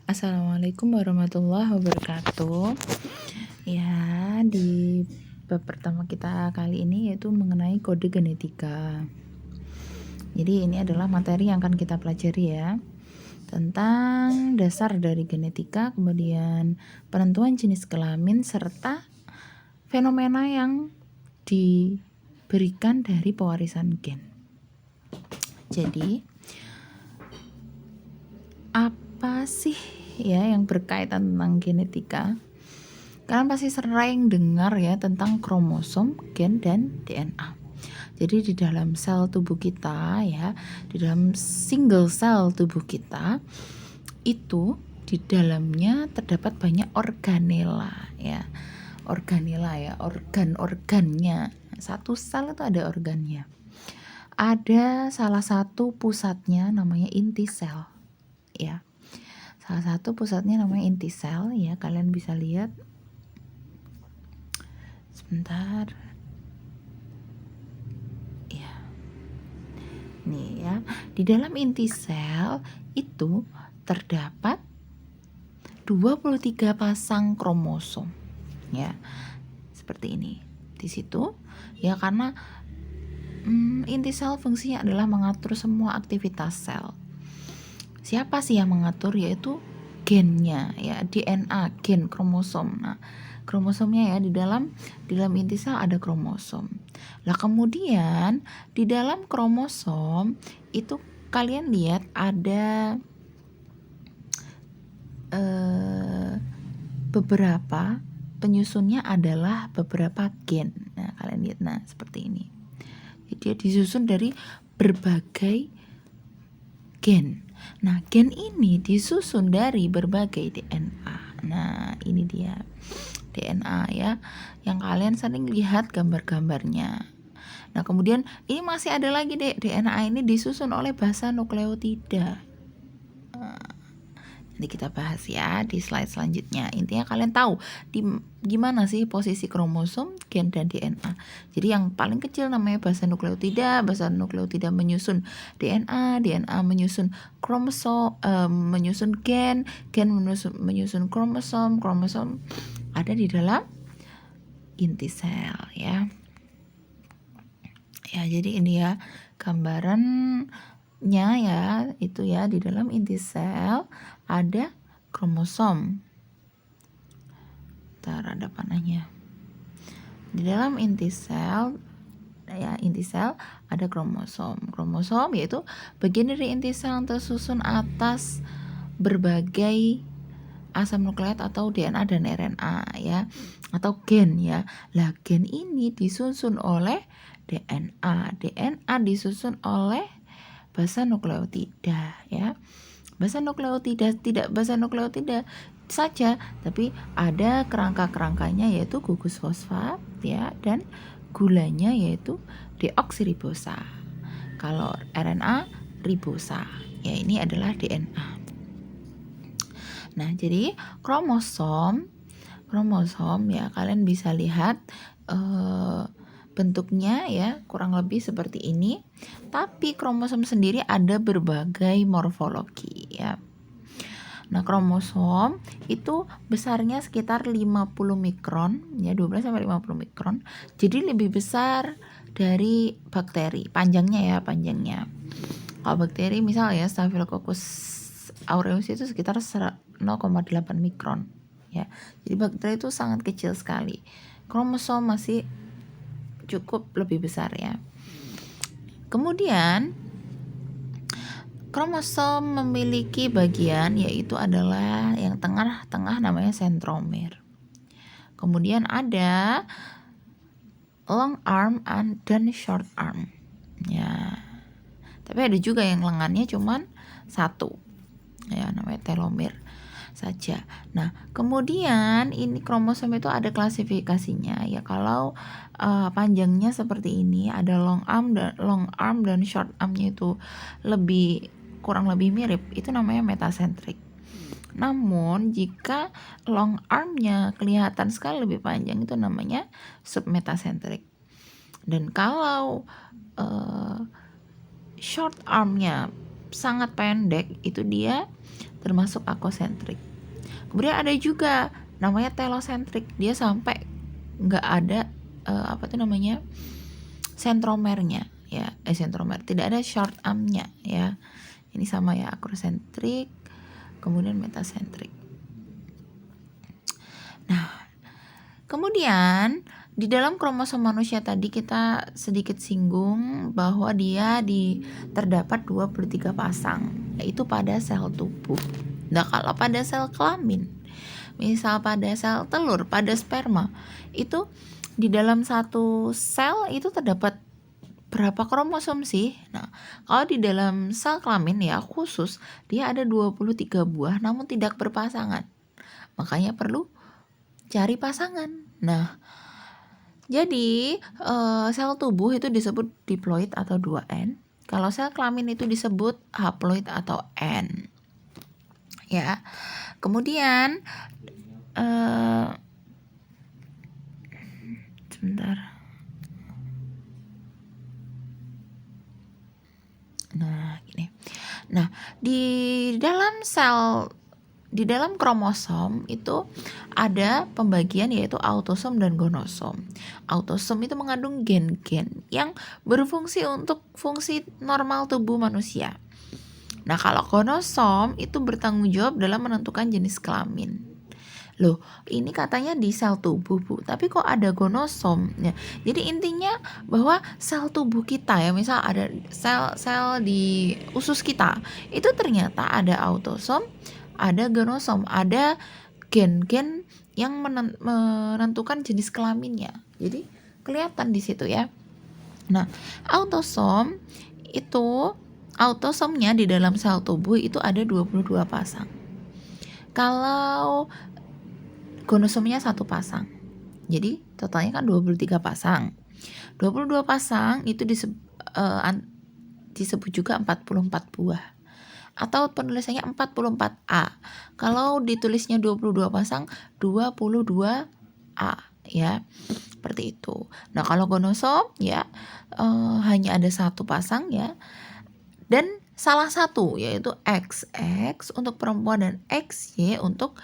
Assalamualaikum warahmatullahi wabarakatuh. Ya, di bab pertama kita kali ini yaitu mengenai kode genetika. Jadi ini adalah materi yang akan kita pelajari ya, tentang dasar dari genetika, kemudian penentuan jenis kelamin serta fenomena yang diberikan dari pewarisan gen. Jadi apa sih ya yang berkaitan tentang genetika? Kalian pasti sering dengar ya tentang kromosom, gen, dan DNA. Jadi di dalam sel tubuh kita ya, di dalam single cell tubuh kita itu di dalamnya terdapat banyak organela ya. Organela ya, organ-organnya. Satu sel itu ada organnya. Ada salah satu pusatnya namanya inti sel ya. Salah satu pusatnya namanya inti sel ya, kalian bisa lihat. Sebentar. Ya. Nih ya, di dalam inti sel itu terdapat 23 pasang kromosom. Ya. Seperti ini. Di situ ya karena inti sel fungsinya adalah mengatur semua aktivitas sel. Siapa sih yang mengatur? Yaitu gennya ya, DNA, gen, kromosom. Nah, kromosomnya ya di dalam inti sel ada kromosom. Lah kemudian di dalam kromosom itu kalian lihat ada beberapa penyusunnya adalah beberapa gen. Nah, kalian lihat seperti ini. Jadi dia disusun dari berbagai gen. Nah, gen ini disusun dari berbagai DNA. Nah, ini dia DNA ya, yang kalian sering lihat gambar-gambarnya. Nah, kemudian ini masih ada lagi DNA ini disusun oleh basa nukleotida. Nanti kita bahas ya di slide selanjutnya. Intinya kalian tahu gimana sih posisi kromosom, gen, dan DNA. Jadi yang paling kecil namanya basa nukleotida menyusun DNA menyusun kromosom, menyusun gen menyusun kromosom ada di dalam inti sel ya. Ya, jadi ini ya gambarannya ya, itu ya di dalam inti sel ada kromosom. Ntar ada panahnya. Di dalam inti sel ya, inti sel ada kromosom. Kromosom yaitu bagian dari inti sel yang tersusun atas berbagai asam nukleat atau DNA dan RNA ya, atau gen ya. Lah gen ini disusun oleh DNA disusun oleh basa nukleotida ya. Basa nukleotida saja, tapi ada kerangka-kerangkanya yaitu gugus fosfat ya, dan gulanya yaitu deoksiribosa. Kalau RNA ribosa. Ya, ini adalah DNA. Nah, jadi kromosom ya kalian bisa lihat bentuknya ya kurang lebih seperti ini. Tapi kromosom sendiri ada berbagai morfologi ya. Nah, kromosom itu besarnya sekitar 50 mikron ya, 12 sampai 50 mikron. Jadi lebih besar dari bakteri, panjangnya. Kalau bakteri misalnya Staphylococcus aureus itu sekitar 0,8 mikron ya. Jadi bakteri itu sangat kecil sekali. Kromosom masih cukup lebih besar ya. Kemudian kromosom memiliki bagian yaitu adalah yang tengah namanya sentromer. Kemudian ada long arm dan short arm. Ya. Tapi ada juga yang lengannya cuman satu. Ya, namanya telomer saja. Nah, kemudian ini kromosom itu ada klasifikasinya ya. Kalau panjangnya seperti ini, ada long arm dan short armnya itu kurang lebih mirip, itu namanya metasentrik. Namun jika long armnya kelihatan sekali lebih panjang, itu namanya submetasentrik. Dan kalau short armnya sangat pendek, itu dia termasuk akosentrik. Kemudian ada juga namanya telosentrik, dia sampai nggak ada sentromernya ya, sentromer, tidak ada short armnya ya. Ini sama ya, akrosentrik, kemudian metasentrik. Nah, kemudian di dalam kromosom manusia tadi kita sedikit singgung bahwa dia terdapat 23 pasang, yaitu pada sel tubuh. Nah, kalau pada sel kelamin, misal pada sel telur, pada sperma, itu di dalam satu sel itu terdapat berapa kromosom sih? Nah, kalau di dalam sel kelamin ya khusus, dia ada 23 buah namun tidak berpasangan. Makanya perlu cari pasangan. Nah, jadi sel tubuh itu disebut diploid atau 2N. Kalau sel kelamin itu disebut haploid atau N. Ya. Kemudian sebentar. Nah, gini. Nah, di dalam kromosom itu ada pembagian yaitu autosom dan gonosom. Autosom itu mengandung gen-gen yang berfungsi untuk fungsi normal tubuh manusia. Nah, kalau gonosom itu bertanggung jawab dalam menentukan jenis kelamin. Loh, ini katanya di sel tubuh, Bu. Tapi kok ada gonosom? Ya, jadi intinya bahwa sel tubuh kita ya, misal ada sel di usus kita, itu ternyata ada autosom, ada gonosom, ada gen-gen yang menentukan jenis kelaminnya. Jadi kelihatan di situ ya. Nah, autosomnya di dalam sel tubuh itu ada 22 pasang. Kalau gonosomnya 1 pasang. Jadi totalnya kan 23 pasang. 22 pasang itu disebut juga 44 buah. Atau penulisannya 44A. Kalau ditulisnya 22 pasang, 22A ya. Seperti itu. Nah, kalau gonosom ya hanya ada 1 pasang ya. Dan salah satu yaitu XX untuk perempuan dan XY untuk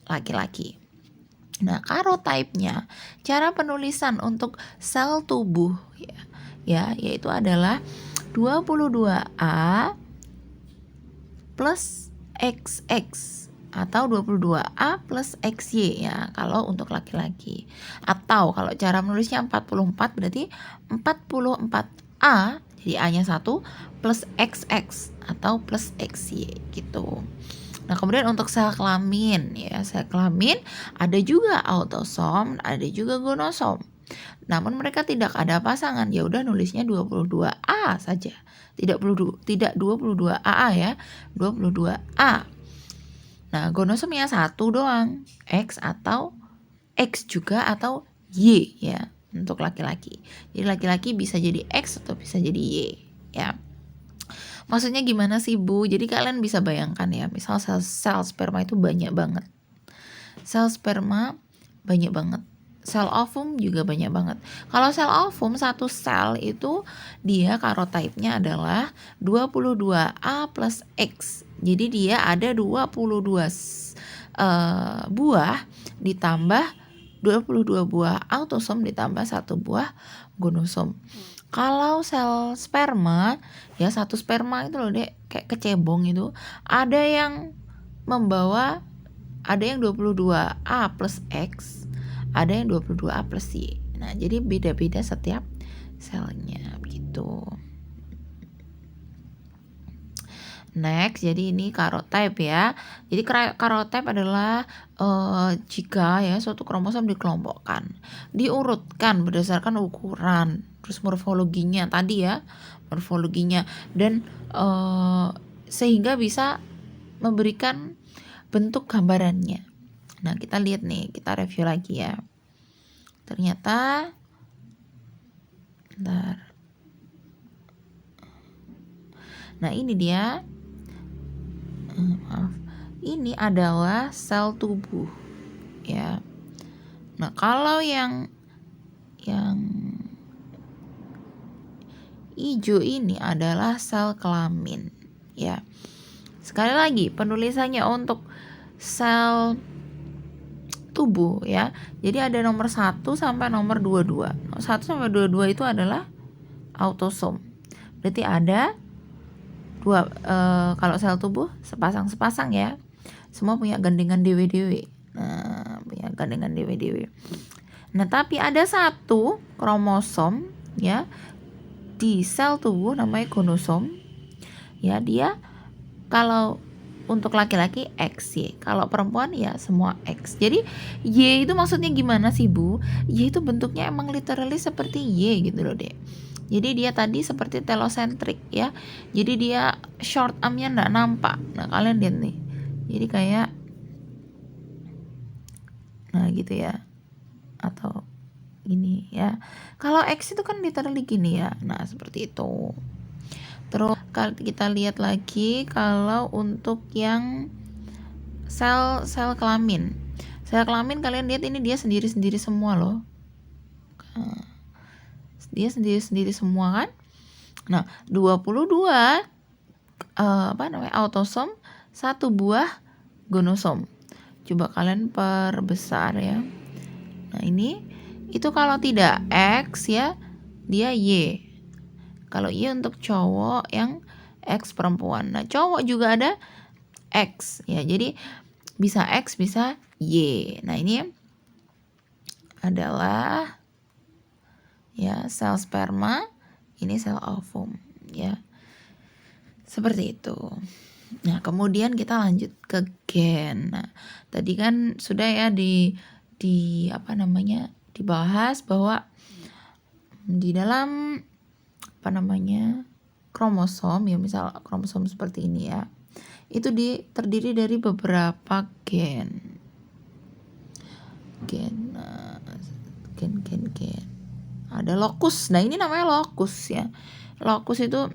laki-laki. Nah, karyotype-nya, cara penulisan untuk sel tubuh ya yaitu adalah 22A plus XX atau 22A plus XY ya kalau untuk laki-laki. Atau kalau cara menulisnya 44 berarti 44A, jadi A-nya 1 plus XX atau plus XY gitu. Nah, kemudian untuk sel kelamin ya, sel kelamin ada juga autosom, ada juga gonosom. Namun mereka tidak ada pasangan, ya udah nulisnya 22A saja. Tidak 22AA ya, 22A. Nah, gonosomnya 1 doang, X atau X juga atau Y ya untuk laki-laki. Jadi laki-laki bisa jadi X atau bisa jadi Y ya. Maksudnya gimana sih, Bu? Jadi kalian bisa bayangkan ya, misal sel sperma itu banyak banget. Sel sperma banyak banget. Sel ovum juga banyak banget. Kalau sel ovum, satu sel itu dia karyotype-nya adalah 22A plus X. Jadi dia ada 22 buah ditambah 22 buah autosom ditambah 1 buah gonosom. Kalau sel sperma ya, satu sperma itu loh Dek, kayak kecebong itu, ada yang membawa, ada yang 22A plus X, ada yang 22A plus Y. Nah, jadi beda-beda setiap selnya begitu. Next, jadi ini karyotype ya. Jadi karyotype adalah jika ya suatu kromosom dikelompokkan, diurutkan berdasarkan ukuran, terus morfologinya tadi ya, morfologinya dan sehingga bisa memberikan bentuk gambarannya. Nah, kita lihat nih, kita review lagi ya. Ternyata Nah, ini dia. Ini adalah sel tubuh ya. Nah, kalau yang hijau ini adalah sel kelamin ya. Sekali lagi, penulisannya untuk sel tubuh ya. Jadi ada nomor 1 sampai nomor 22. 1 sampai 22 itu adalah autosom. Berarti ada kalau sel tubuh sepasang-sepasang ya. Semua punya gandengan dewe-dewe. Nah, punya gandengan dewe-dewe. Nah, tapi ada satu kromosom ya di sel tubuh namanya gonosom. Ya, dia kalau untuk laki-laki XY, kalau perempuan ya semua X. Jadi Y itu maksudnya gimana sih Bu? Y itu bentuknya emang literally seperti Y gitu loh Dek. Jadi dia tadi seperti telosentrik ya. Jadi dia short armnya nggak nampak. Nah kalian lihat nih. Jadi kayak, nah gitu ya. Atau gini ya. Kalau X itu kan literally gini ya. Nah seperti itu. Terus kita lihat lagi kalau untuk yang sel kelamin. Sel kelamin kalian lihat ini dia sendiri-sendiri semua loh. Dia sendiri-sendiri semua kan? Nah, 22 autosom, 1 buah gonosom. Coba kalian perbesar ya. Nah, ini itu kalau tidak X ya, dia Y. Kalau Y untuk cowok, yang X perempuan. Nah, cowok juga ada X ya. Jadi bisa X, bisa Y. Nah, ini adalah ya sel sperma, ini sel ovum ya. Seperti itu. Nah, kemudian kita lanjut ke gen. Nah, tadi kan sudah ya dibahas bahwa di dalam kromosom ya, misal kromosom seperti ini ya, itu terdiri dari beberapa gen. Ada lokus. Nah, ini namanya lokus ya. Lokus itu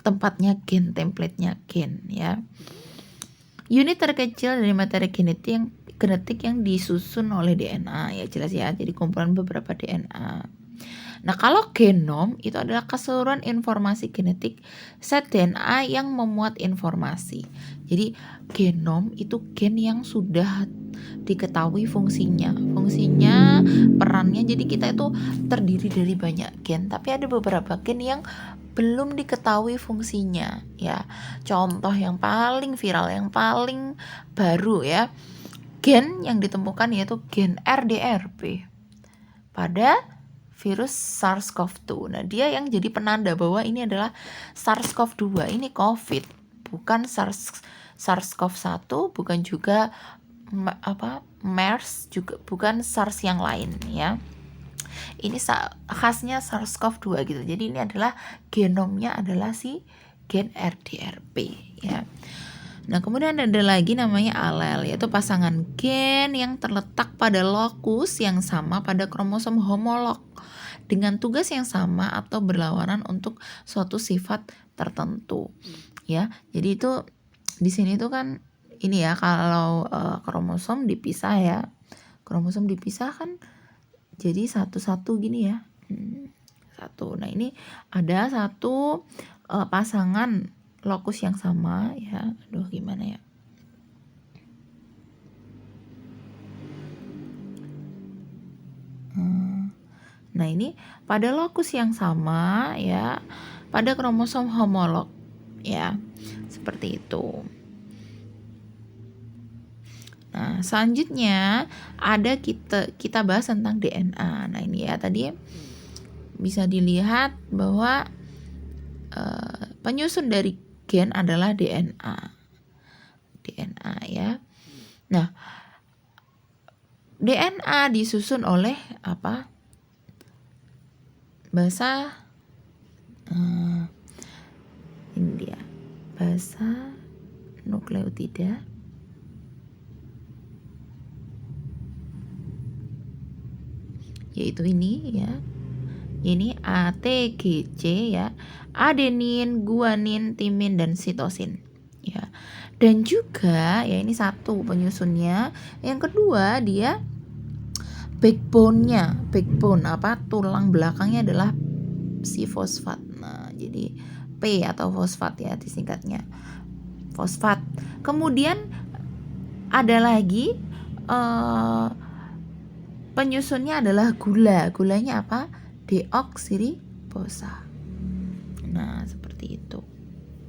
tempatnya gen, template-nya gen ya. Unit terkecil dari materi genetik yang disusun oleh DNA ya, jelas ya. Jadi kumpulan beberapa DNA. Nah, kalau genom itu adalah keseluruhan informasi genetik set DNA yang memuat informasi. Jadi genom itu gen yang sudah diketahui fungsinya, perannya. Jadi kita itu terdiri dari banyak gen, tapi ada beberapa gen yang belum diketahui fungsinya ya. Contoh yang paling viral, yang paling baru ya, gen yang ditemukan yaitu gen RDRP pada virus SARS-CoV-2. Nah, dia yang jadi penanda bahwa ini adalah SARS-CoV-2, ini COVID, bukan SARS-CoV-1, bukan juga MERS, juga bukan SARS yang lain ya. Ini khasnya SARS-CoV-2 gitu. Jadi ini adalah genomnya adalah si gen RDRP ya. Nah, kemudian ada lagi namanya alel, yaitu pasangan gen yang terletak pada lokus yang sama pada kromosom homolog dengan tugas yang sama atau berlawanan untuk suatu sifat tertentu ya. Jadi itu di sini tuh kan ini ya, kalau kromosom dipisah ya. Kromosom dipisah kan jadi satu-satu gini ya. Satu. Nah, ini ada satu pasangan lokus yang sama ya. Aduh, gimana ya? Nah, ini pada lokus yang sama ya, pada kromosom homolog ya. Seperti itu. Nah, selanjutnya ada kita bahas tentang DNA. Nah, ini ya tadi bisa dilihat bahwa penyusun dari gen adalah DNA ya. Nah, DNA disusun oleh apa? Basa ini dia, basa nukleotida yaitu ini ya. Ini ATGC ya, adenin, guanin, timin, dan sitosin ya. Dan juga ya, ini satu penyusunnya. Yang kedua, dia backbone tulang belakangnya adalah si fosfat. Nah, jadi P atau fosfat ya disingkatnya. fosfat. Kemudian ada lagi penyusunnya adalah gula. Gulanya apa? Deoksiribosa. Nah, seperti itu.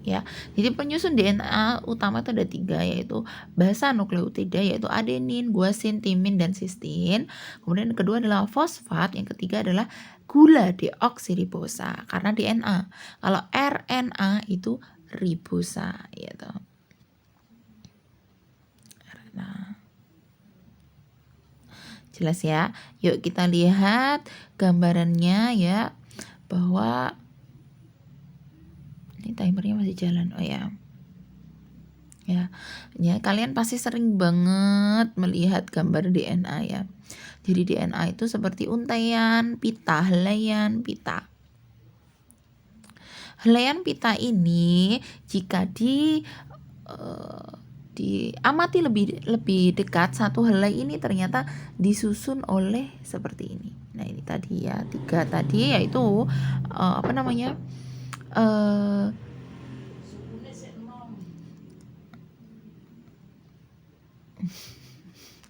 Ya, jadi penyusun DNA utama itu ada 3, yaitu basa nukleotida, yaitu adenin, guanin, timin, dan sistin. Kemudian yang kedua adalah fosfat, yang ketiga adalah gula deoksiribosa karena DNA. Kalau RNA itu ribosa, gitu. RNA. Jelas ya? Yuk kita lihat gambarannya ya, bahwa ini timernya masih jalan. Oh ya. Ya, kalian pasti sering banget melihat gambar DNA ya. Jadi DNA itu seperti untaian pita, helaian pita. Helaian pita ini jika diamati lebih dekat, satu helai ini ternyata disusun oleh seperti ini. Nah, ini tadi ya, 3 tadi yaitu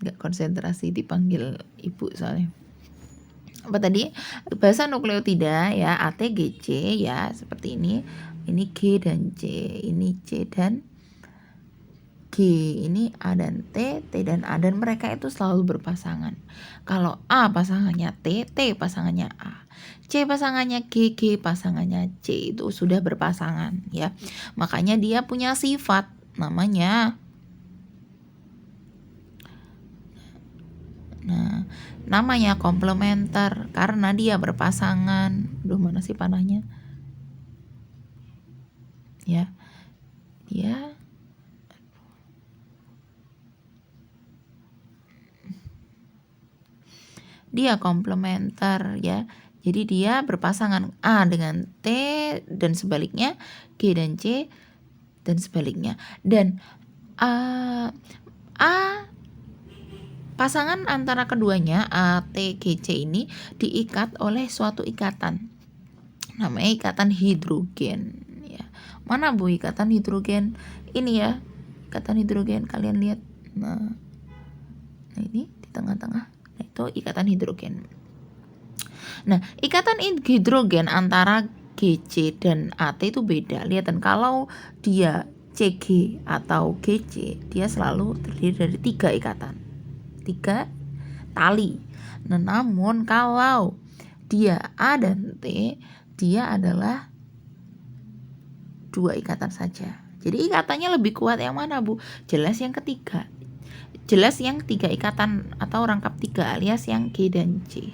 nggak konsentrasi dipanggil ibu soalnya. Apa tadi? Basa nukleotida ya, A, T, G, C ya, seperti ini. Ini G dan C, ini C dan G, ini A dan T, T dan A, dan mereka itu selalu berpasangan. Kalau A pasangannya T, T pasangannya A, C pasangannya G, G pasangannya C, itu sudah berpasangan ya. Makanya dia punya sifat namanya namanya komplementer karena dia berpasangan. Duh, mana sih panahnya? Ya. Dia komplementer ya. Jadi dia berpasangan A dengan T dan sebaliknya, G dan C dan sebaliknya. Dan A pasangan antara keduanya A, T, G, C ini diikat oleh suatu ikatan. Namanya ikatan hidrogen ya. Mana Bu ikatan hidrogen? Ini ya, ikatan hidrogen, kalian lihat. Nah ini di tengah-tengah. Nah, itu ikatan hidrogen. Nah, ikatan hidrogen antara GC dan AT itu beda. Lihat, dan kalau dia CG atau GC, dia selalu terdiri dari 3 ikatan. 3 tali. Nah, namun kalau dia A dan T, dia adalah 2 ikatan saja. Jadi ikatannya lebih kuat yang mana, Bu? Jelas yang ketiga. Jelas yang 3 ikatan atau rangkap 3 alias yang G dan C.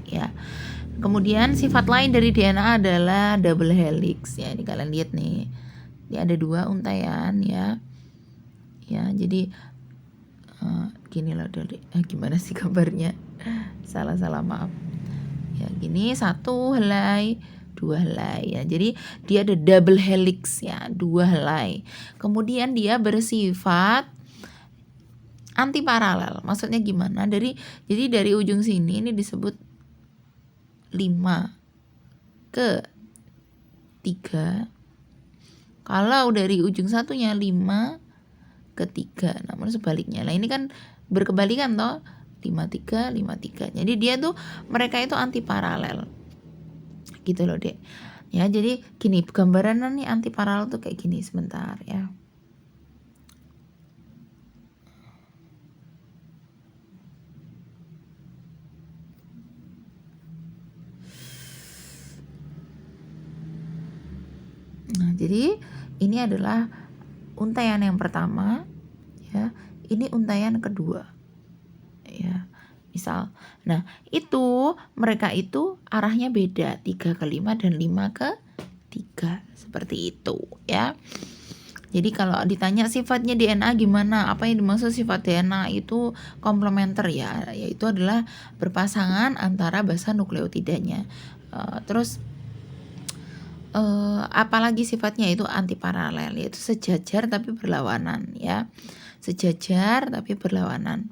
Ya. Kemudian sifat lain dari DNA adalah double helix ya. Ini kalian lihat nih. Ini ada 2 untaian ya. Ya, jadi gini loh dari gimana sih kabarnya? Salah maaf. Ya, gini 1 helai, 2 helai ya. Jadi dia ada double helix ya, 2 helai. Kemudian dia bersifat antiparalel. Maksudnya gimana? Jadi dari ujung sini ini disebut 5 ke 3. Kalau dari ujung satunya 5 ke 3. Namun sebaliknya. Nah, ini kan berkebalikan toh. 53, 53. Jadi dia tuh, mereka itu antiparalel. Gitu loh, Dek. Ya, jadi gini, gambaran nih antiparalel tuh kayak gini, sebentar ya. Nah, jadi ini adalah untaian yang pertama ya. Ini untaian kedua. Ya. Misal. Nah, itu mereka itu arahnya beda, 3 ke 5 dan 5 ke 3. Seperti itu ya. Jadi kalau ditanya sifatnya DNA gimana? Apa yang dimaksud sifat DNA itu komplementer ya, yaitu adalah berpasangan antara basa nukleotidanya. Terus apalagi sifatnya itu antiparalel, yaitu sejajar tapi berlawanan ya. Sejajar tapi berlawanan.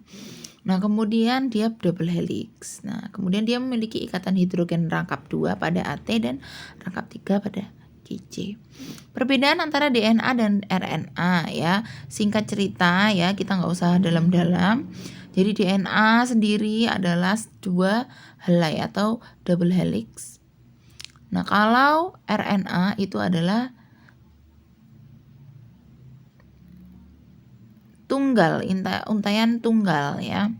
Nah, kemudian dia double helix. Nah, kemudian dia memiliki ikatan hidrogen rangkap 2 pada AT dan rangkap 3 pada G. ATGC. Perbedaan antara DNA dan RNA ya, singkat cerita ya, kita nggak usah dalam-dalam. Jadi DNA sendiri adalah 2 helai atau double helix. Nah, kalau RNA itu adalah tunggal, untaian tunggal ya.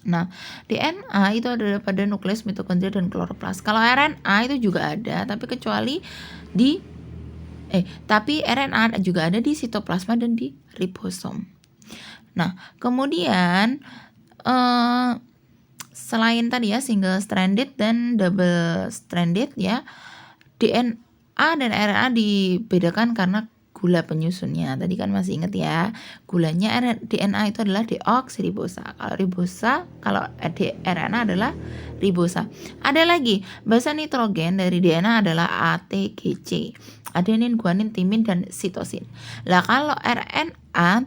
Nah, DNA itu ada pada nukleus, mitokondria, dan kloroplas. Kalau RNA itu juga ada, tapi RNA juga ada di sitoplasma dan di ribosom. Nah, kemudian selain tadi ya single stranded dan double stranded ya, DNA dan RNA dibedakan karena gula penyusunnya. Tadi kan masih ingat ya, gulanya DNA itu adalah deoksiribosa. Kalau RNA adalah ribosa. Ada lagi, basa nitrogen dari DNA adalah ATGC, adenin, guanin, timin, dan sitosin. Lah kalau RNA,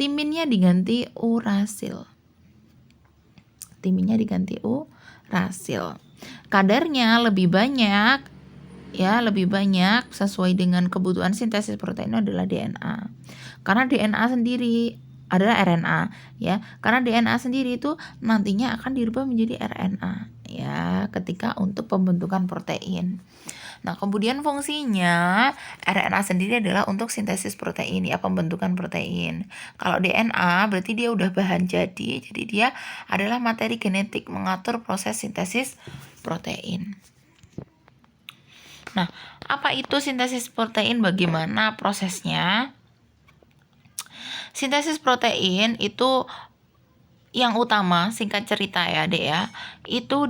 timinnya diganti urasil. Kadarnya lebih banyak sesuai dengan kebutuhan sintesis protein adalah DNA. Karena DNA sendiri adalah RNA ya. Karena DNA sendiri itu nantinya akan dirubah menjadi RNA ya ketika untuk pembentukan protein. Nah, kemudian fungsinya RNA sendiri adalah untuk sintesis protein ya, pembentukan protein. Kalau DNA berarti dia udah bahan jadi dia adalah materi genetik mengatur proses sintesis protein. Nah, apa itu sintesis protein? Bagaimana prosesnya? Sintesis protein itu yang utama, singkat cerita ya Dek ya, itu